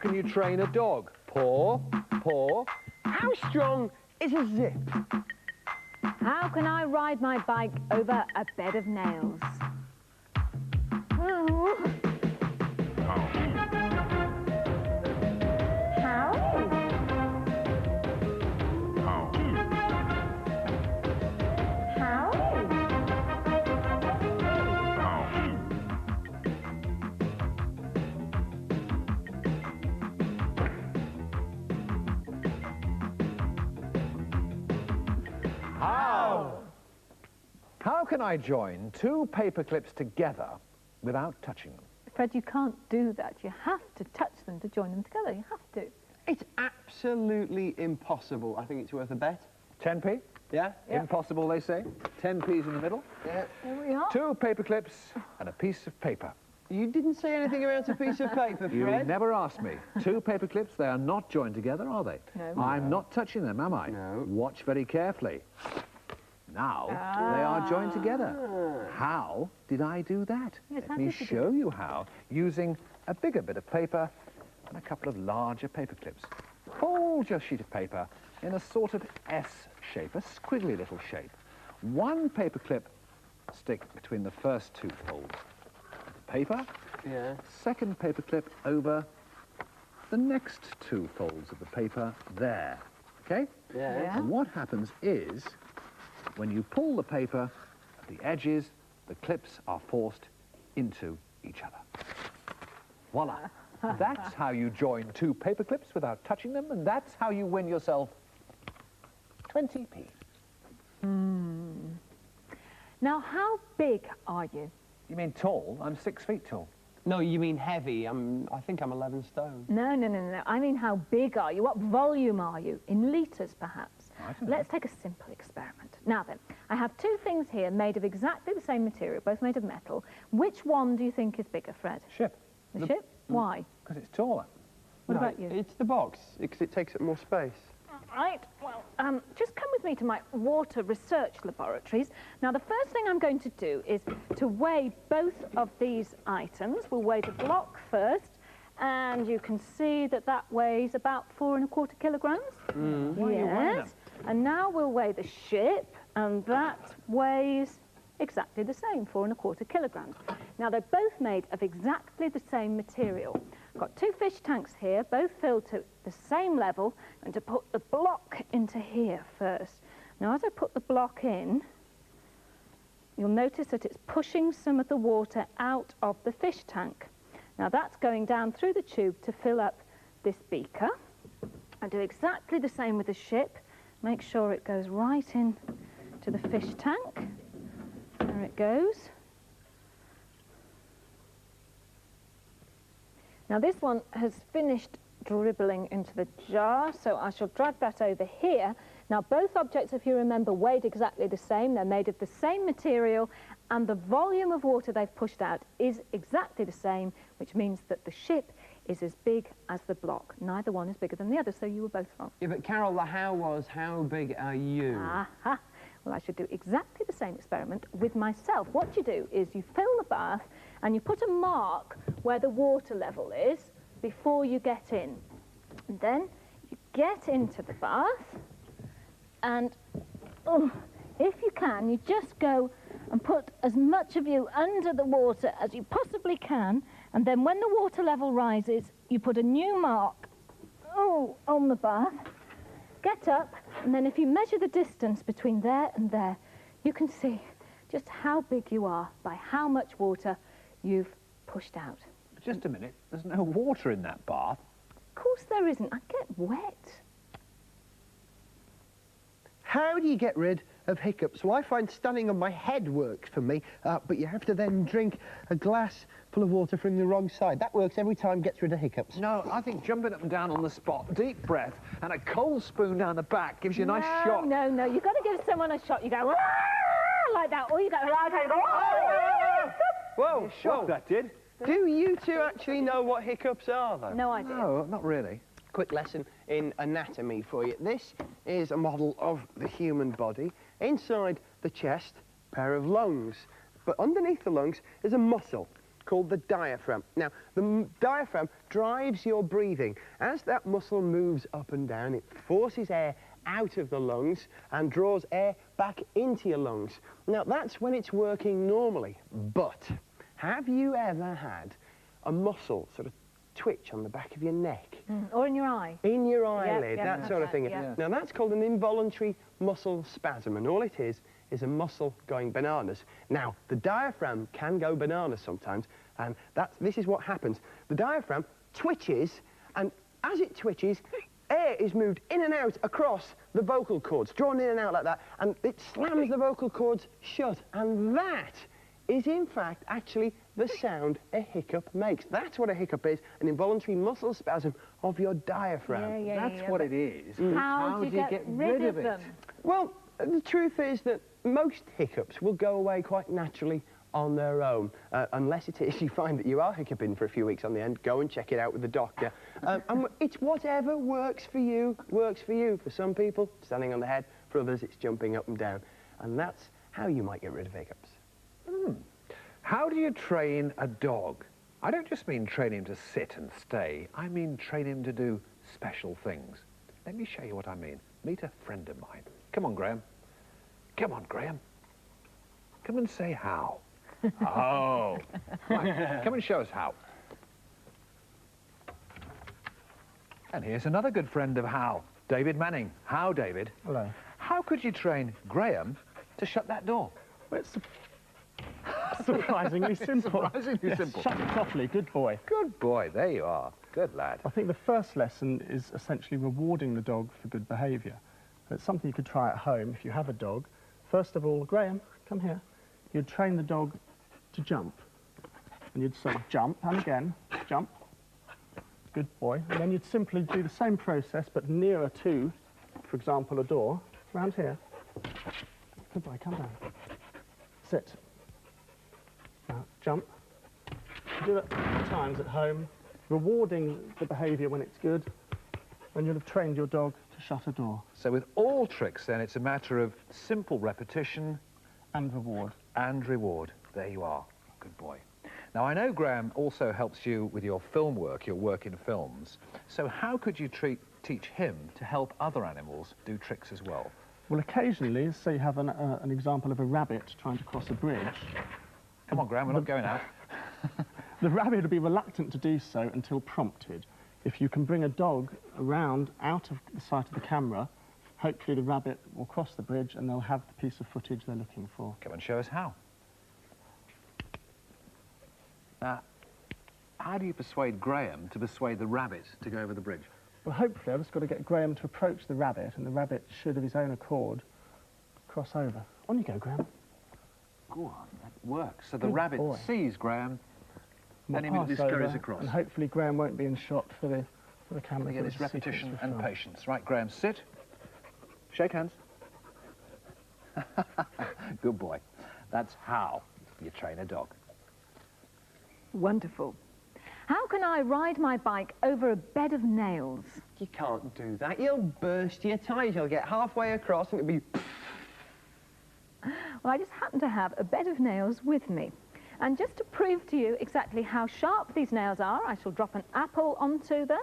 can you train a dog? Paw, paw. How strong is a zip? How can I ride my bike over a bed of nails? Oh. How? How can I join two paper clips together without touching them? Fred, you can't do that. You have to touch them to join them together. You have to. It's absolutely impossible. I think it's worth a bet. 10p? Yeah? Impossible, they say. 10p's in the middle. Yeah. There we are. Two paper clips and a piece of paper. You didn't say anything about a piece of paper, Fred. You never asked me. Two paper clips, they are not joined together, are they? No. I'm not touching them, am I? No. Watch very carefully. Now they are joined together. How did I do that? Yes, how Let me did you do show you how, using a bigger bit of paper and a couple of larger paper clips. Fold your sheet of paper in a sort of S shape, a squiggly little shape. One paper clip stick between the first two folds of the paper. Yeah. Second paper clip over the next two folds of the paper there. Okay? Yeah. And what happens is, when you pull the paper at the edges, the clips are forced into each other. Voila. That's how you join two paper clips without touching them, and that's how you win yourself 20p. Now, how big are you? You mean tall? I'm 6 feet tall. No, you mean heavy. I think I'm 11 stone. No, no, no, no. I mean, how big are you? What volume are you? In litres, perhaps? I don't know. Let's take a simple experiment. Now then, I have two things here made of exactly the same material, both made of metal. Which one do you think is bigger, Fred? Ship. The ship? Why? Because it's taller. What No, about you? It's the box, because it takes up more space. Right, well, just come with me to my water research laboratories. Now, the first thing I'm going to do is to weigh both of these items. We'll weigh the block first, and you can see that that weighs about 4¼ kilograms. Why are you weighing them? And now we'll weigh the ship, and that weighs exactly the same, 4¼ kilograms. Now, they're both made of exactly the same material. I've got two fish tanks here, both filled to the same level, and to put the block into here first. Now, as I put the block in, you'll notice that it's pushing some of the water out of the fish tank. Now, that's going down through the tube to fill up this beaker. I do exactly the same with the ship. Make sure it goes right in to the fish tank. There it goes. Now this one has finished dribbling into the jar, so I shall drag that over here. Now both objects, if you remember, weighed exactly the same. They're made of the same material, and the volume of water they've pushed out is exactly the same, which means that the ship is as big as the block. Neither one is bigger than the other, so you were both wrong. Yeah, but Carol, the how was, how big are you? Aha. Well, I should do exactly the same experiment with myself. What you do is you fill the bath and you put a mark where the water level is before you get in. And then you get into the bath and, if you can, you just go and put as much of you under the water as you possibly can, and then when the water level rises, you put a new mark on the bath. Get up, and then if you measure the distance between there and there, you can see just how big you are by how much water you've pushed out. Just a minute, there's no water in that bath. Of course there isn't. I get wet. How do you get rid of hiccups? Well, I find standing on my head works for me, but you have to then drink a glass full of water from the wrong side. That works every time, gets rid of hiccups. No, I think jumping up and down on the spot, deep breath, and a cold spoon down the back gives you a nice shock. No, no, you've got to give someone a shot. You go, like that, or you go, Whoa, Shock that did. Do you two actually know what hiccups are, though? No idea. No, not really. Quick lesson in anatomy for you. This is a model of the human body. Inside the chest, pair of lungs. But underneath the lungs is a muscle called the diaphragm. Now, the diaphragm drives your breathing. As that muscle moves up and down, it forces air out of the lungs and draws air back into your lungs. Now, that's when it's working normally. But have you ever had a muscle sort of twitch on the back of your neck? Or in your eye. In your eyelid, yeah, that sort of thing. yeah. Now, that's called an involuntary muscle spasm, and all it is a muscle going bananas. Now, the diaphragm can go bananas sometimes, and this is what happens. The diaphragm twitches, and as it twitches, air is moved in and out across the vocal cords, drawn in and out like that, and it slams the vocal cords shut, and that is in fact actually the sound a hiccup makes. That's what a hiccup is, an involuntary muscle spasm of your diaphragm. That's what it is. How do you get rid of them? Well, the truth is that most hiccups will go away quite naturally on their own, unless it is you find that you are hiccuping for a few weeks on the end. Go and check it out with the doctor. And it's whatever works for you, works for you. For some people, standing on the head. For others, it's jumping up and down. And that's how you might get rid of hiccups. How do you train a dog? I don't just mean train him to sit and stay. I mean train him to do special things. Let me show you what I mean. Meet a friend of mine. Come on, Graham. Come on, Graham. Come and say how. Oh. Right. Come and show us how. And here's another good friend of how. David Manning. How, David? Hello. How could you train Graham to shut that door? Well, it's surprisingly simple. Surprisingly simple. Shut it properly, good boy. Good boy, there you are. Good lad. I think the first lesson is essentially rewarding the dog for good behaviour. It's something you could try at home if you have a dog. First of all, Graham, come here. You'd train the dog to jump. And you'd say jump, and again, jump. Good boy. And then you'd simply do the same process, but nearer to, for example, a door. Round here. Good boy, come down. Sit. Now, jump. Do it times at home, rewarding the behaviour when it's good, and you'll have trained your dog to shut a door. So with all tricks, then, it's a matter of simple repetition And reward. and reward. There you are. Good boy. Now, I know Graham also helps you with your film work, your work in films. So how could you teach him to help other animals do tricks as well? Well, occasionally, say you have an example of a rabbit trying to cross a bridge. Come on, Graham, we're not going out. The rabbit will be reluctant to do so until prompted. If you can bring a dog around out of the sight of the camera, hopefully the rabbit will cross the bridge and they'll have the piece of footage they're looking for. Come and show us how. Now, how do you persuade Graham to persuade the rabbit to go over the bridge? Well, hopefully I've just got to get Graham to approach the rabbit, and the rabbit should, of his own accord, cross over. On you go, Graham. Go on, that works. So the Good rabbit boy. sees Graham, We'll and immediately pass over, scurries across. And hopefully Graham won't be in shot for the camera. Again, for it's the sequence repetition of and film. patience. Right, Graham, sit. Shake hands. Good boy. That's how you train a dog. Wonderful. How can I ride my bike over a bed of nails? You can't do that. You'll burst your tyres. You'll get halfway across and it'll be... Well, I just happen to have a bed of nails with me. And just to prove to you exactly how sharp these nails are, I shall drop an apple onto them.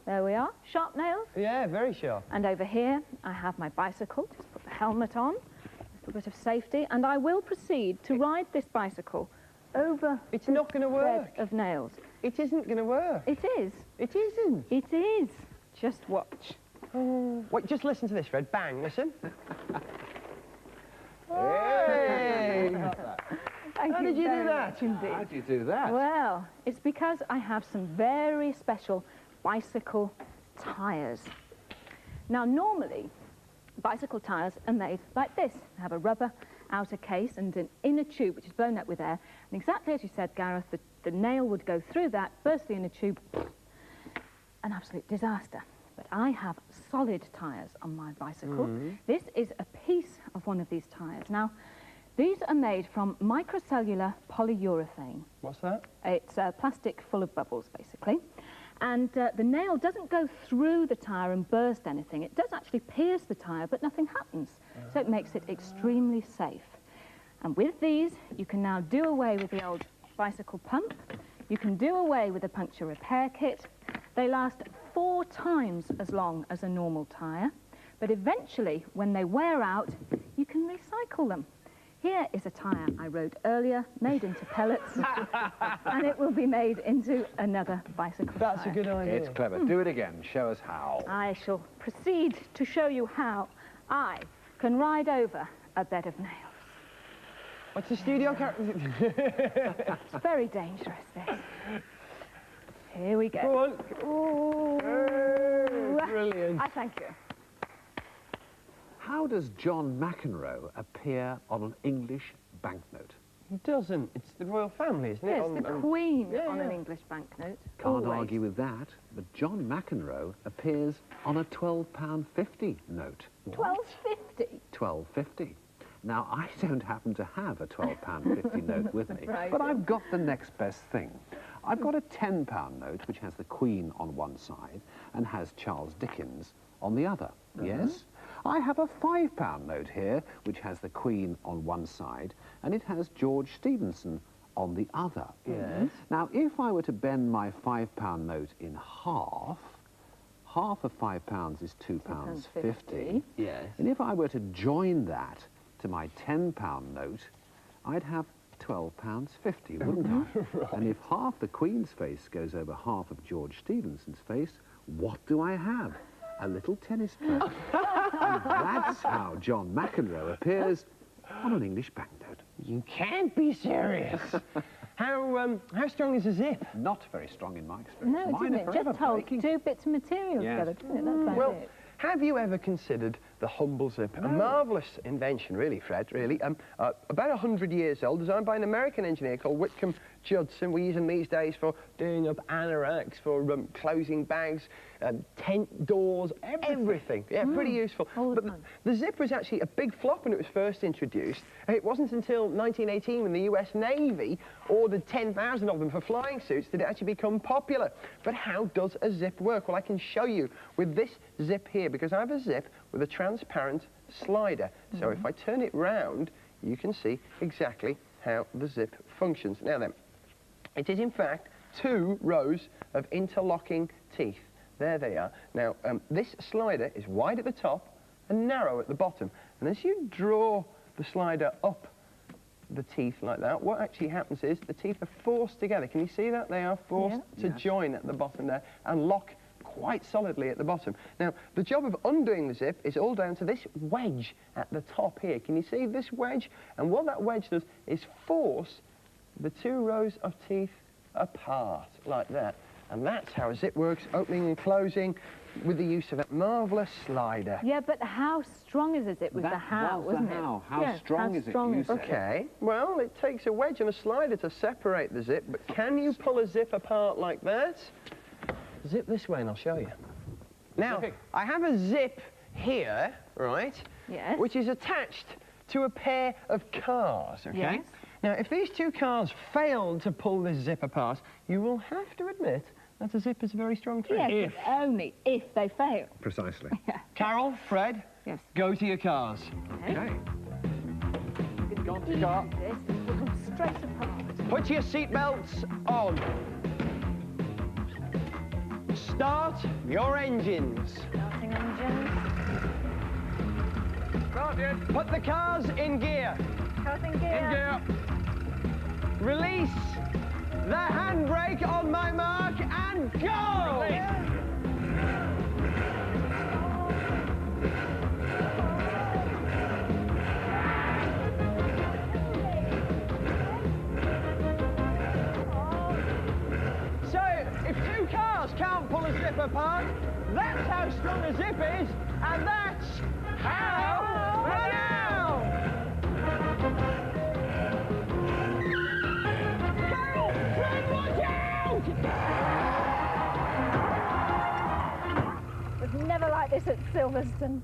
There we are, sharp nails. Yeah, very sharp. And over here, I have my bicycle. Just put the helmet on, a little bit of safety, and I will proceed to ride this bicycle over It's not going to the work. bed of nails. It isn't going to work. It is. It isn't. It is. Just watch. Oh. Wait, just listen to this, Fred. Bang, listen. Hey! Thank How you did you do very that? much indeed. How do you do that? Well, it's because I have some very special bicycle tyres. Now, normally, bicycle tyres are made like this. They have a rubber outer case and an inner tube which is blown up with air. And exactly as you said, Gareth, the nail would go through that, burst the inner tube, an absolute disaster. But I have solid tyres on my bicycle. This is a piece of one of these tyres. Now, these are made from microcellular polyurethane. What's that? It's plastic full of bubbles, basically. And the nail doesn't go through the tyre and burst anything. It does actually pierce the tyre, but nothing happens. So it makes it extremely safe. And with these, you can now do away with the old bicycle pump. You can do away with a puncture repair kit. They last 4 times as long as a normal tyre, but eventually, when they wear out, you can recycle them. Here is a tyre I rode earlier, made into pellets, and it will be made into another bicycle That's tyre. a good idea. It's clever. Do it again. Show us how. I shall proceed to show you how I can ride over a bed of nails. What's the studio character? It's very dangerous, this. Here we go. Go on. Ooh. Brilliant. I thank you. How does John McEnroe appear on an English banknote? It doesn't. It's the royal family, isn't it? Yes, On- the on- Queen yeah, on an yeah. English banknote. Can't Always. argue with that, but John McEnroe appears on a £12.50 note. £12.50. £12.50. Now, I don't happen to have a £12.50 note with me, Right. but I've got the next best thing. I've got a £10 note, which has the Queen on one side and has Charles Dickens on the other. Yes? I have a £5 note here, which has the Queen on one side and it has George Stephenson on the other. Yes. Now, if I were to bend my £5 note in half of £5 is £2.50. Yes. And if I were to join that to my £10 note, I'd have £12.50, wouldn't I? And if half the Queen's face goes over half of George Stephenson's face, what do I have? A little tennis player. And that's how John McEnroe appears on an English banknote. You can't be serious. How strong is a zip? Not very strong in my experience. No, Mine didn't are it? forever Just hold breaking. 2 bits of material Yes. together, didn't it? That's about Well, it. have you ever considered the humble zip? A marvellous invention, really, Fred, really. About 100 years old, designed by an American engineer called Whitcomb Judson. We use them these days for doing up anoraks, for closing bags, tent doors, everything. Yeah, pretty useful. All the But time. the zip was actually a big flop when it was first introduced. It wasn't until 1918 when the US Navy ordered 10,000 of them for flying suits that it actually become popular. But how does a zip work? Well, I can show you with this zip here, because I have a zip with a transparent slider. So if I turn it round, you can see exactly how the zip functions. Now then, it is in fact 2 rows of interlocking teeth. There they are. Now, this slider is wide at the top and narrow at the bottom. And as you draw the slider up the teeth like that, what actually happens is the teeth are forced together. Can you see that? They are forced to Yes. join at the bottom there and lock quite solidly at the bottom. Now, the job of undoing the zip is all down to this wedge at the top here. Can you see this wedge? And what that wedge does is force the 2 rows of teeth apart, like that. And that's how a zip works, opening and closing with the use of that marvellous slider. Yeah, but how strong is it? It was the That how, was the wasn't how. it? How Yeah, strong is it, strong you is said? Okay, well, it takes a wedge and a slider to separate the zip, but can you pull a zip apart like that? Zip this way and I'll show you. Now, Zipping. I have a zip here, right? Yes. Which is attached to a pair of cars, okay? Yes. Now, if these 2 cars fail to pull this zip apart, you will have to admit that a zip is a very strong thing. Yes, but only if they fail. Precisely. Carol, Fred, Yes. go to your cars. Okay. Go to car. This and put them straight apart. Put your seatbelts on. Start your engines. Starting engines. Put the cars in gear. Cars in gear. Release the handbrake on my mark and go! So, if 2 cars can't pull a zip apart, that's how strong a zip is, and that's how we're down! Carol, Fred, watch out! It was never like this at Silverstone.